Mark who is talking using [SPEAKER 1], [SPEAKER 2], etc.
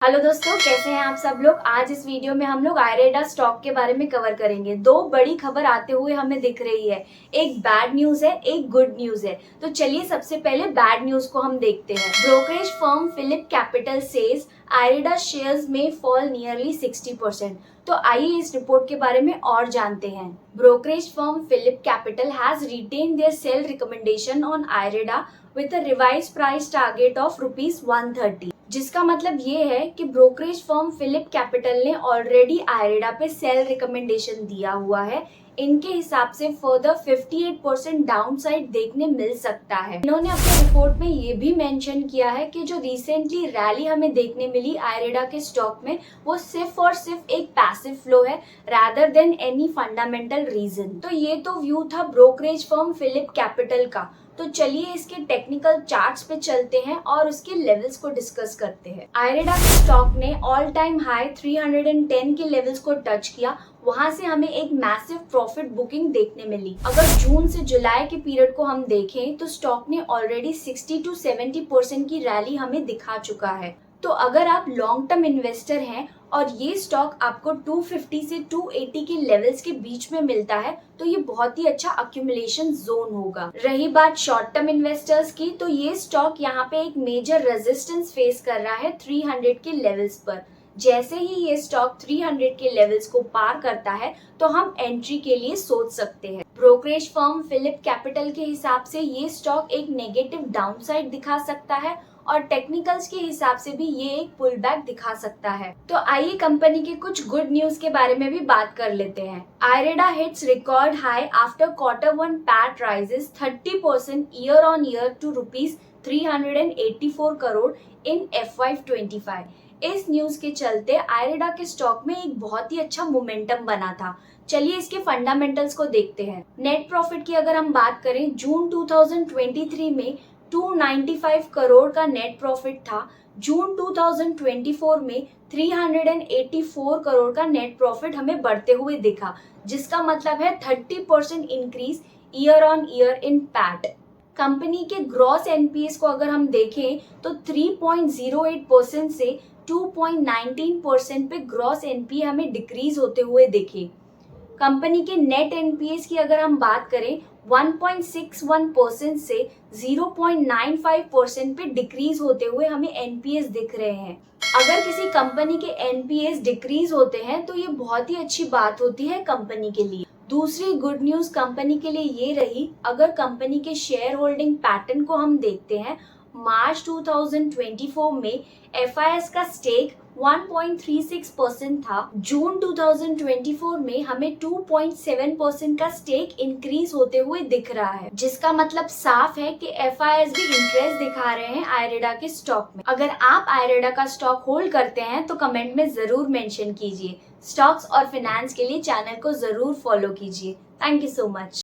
[SPEAKER 1] Hello दोस्तों, कैसे हैं आप सब लोग। आज इस वीडियो में हम लोग आयरेडा स्टॉक के बारे में कवर करेंगे। दो बड़ी खबर आते हुए हमें दिख रही है, एक बैड न्यूज है, एक गुड न्यूज है। तो चलिए सबसे पहले बैड न्यूज को हम देखते हैं। Brokerage firm Phillip Capital says IREDA shares में फॉल नियरली 60%। तो आइए इस रिपोर्ट के बारे में और जानते हैं। Brokerage firm Phillip Capital has retained their sell recommendation on IREDA with a revised price target of ₹130, जिसका मतलब ये है कि ब्रोकरेज फर्म फिलिप कैपिटल ने ऑलरेडी आयरेडा पे सेल रिकमेंडेशन दिया हुआ है। इनके हिसाब से फर्दर 58% डाउनसाइड देखने मिल सकता है। इन्होंने अपने रिपोर्ट में ये भी मेंशन किया है कि जो रिसेंटली रैली हमें देखने मिली आयरेडा के स्टॉक में, वो सिर्फ और सिर्फ एक पैसिव फ्लो है rather than any fundamental reason. तो ये तो व्यू था ब्रोकरेज फर्म फिलिप कैपिटल का। तो चलिए इसके टेक्निकल चार्ट्स पे चलते हैं और उसके लेवल्स को डिस्कस करते हैं। आयरेडा के स्टॉक ने ऑल टाइम हाई 310 के लेवल्स को टच किया। वहां से हमें एक मैसिव प्रॉफिट बुकिंग देखने मिली। अगर जून से जुलाई के पीरियड को हम देखें तो स्टॉक ने ऑलरेडी 60 to 70% की रैली हमें दिखा चुका है। तो अगर आप लॉन्ग टर्म इन्वेस्टर हैं और ये स्टॉक आपको 250 से 280 के लेवल्स के बीच में मिलता है, तो ये बहुत ही अच्छा अक्यूमुलेशन जोन होगा। रही बात शॉर्ट टर्म इन्वेस्टर्स की, तो ये स्टॉक यहाँ पे एक मेजर रेजिस्टेंस फेस कर रहा है 300 के लेवल्स पर। जैसे ही ये स्टॉक 300 के लेवल्स को पार करता है तो हम एंट्री के लिए सोच सकते हैं। ब्रोकरेज फर्म फिलिप कैपिटल के हिसाब से ये स्टॉक एक नेगेटिव डाउनसाइड दिखा सकता है और टेक्निकल्स के हिसाब से भी ये एक पुल बैक दिखा सकता है। तो आइए कंपनी के कुछ गुड न्यूज के बारे में भी बात कर लेते हैं। IREDA hits record high after Q1 PAT rises 30% year on year to ₹384 crore in FY25। इस न्यूज के चलते आयरेडा के स्टॉक में एक बहुत ही अच्छा मोमेंटम बना था। चलिए इसके फंडामेंटल्स को देखते हैं। नेट प्रॉफिट की अगर हम बात करें, जून 2023 में 295 करोड़ का नेट प्रॉफिट था। जून 2024 में 384 करोड़ का नेट प्रॉफिट हमें बढ़ते हुए दिखा, जिसका मतलब है 30% increase year on year in PAT. Company के ग्रॉस एनपीएस को अगर हम देखें तो 3.08% से 2.19% पे ग्रॉस एनपीए हमें डिक्रीज होते हुए दिखे। कंपनी के नेट एनपीएस की अगर हम बात करें, 1.61% से 0.95% पे डिक्रीज होते हुए हमें एनपीएस दिख रहे हैं। अगर किसी कंपनी के एनपीएस डिक्रीज होते हैं तो ये बहुत ही अच्छी बात होती है कंपनी के लिए। दूसरी गुड न्यूज कंपनी के लिए ये रही, अगर कंपनी के शेयर होल्डिंग पैटर्न को हम देखते हैं, मार्च 2024 में एफआईएस का स्टेक 1.36% था। जून 2024 में हमें 2.7% का स्टेक इंक्रीज होते हुए दिख रहा है, जिसका मतलब साफ है कि एफआईएस भी इंटरेस्ट दिखा रहे हैं आयरेडा के स्टॉक में। अगर आप आयरेडा का स्टॉक होल्ड करते हैं तो कमेंट में जरूर मेंशन कीजिए। स्टॉक्स और फाइनेंस के लिए चैनल को जरूर फॉलो कीजिए। Thank you so much.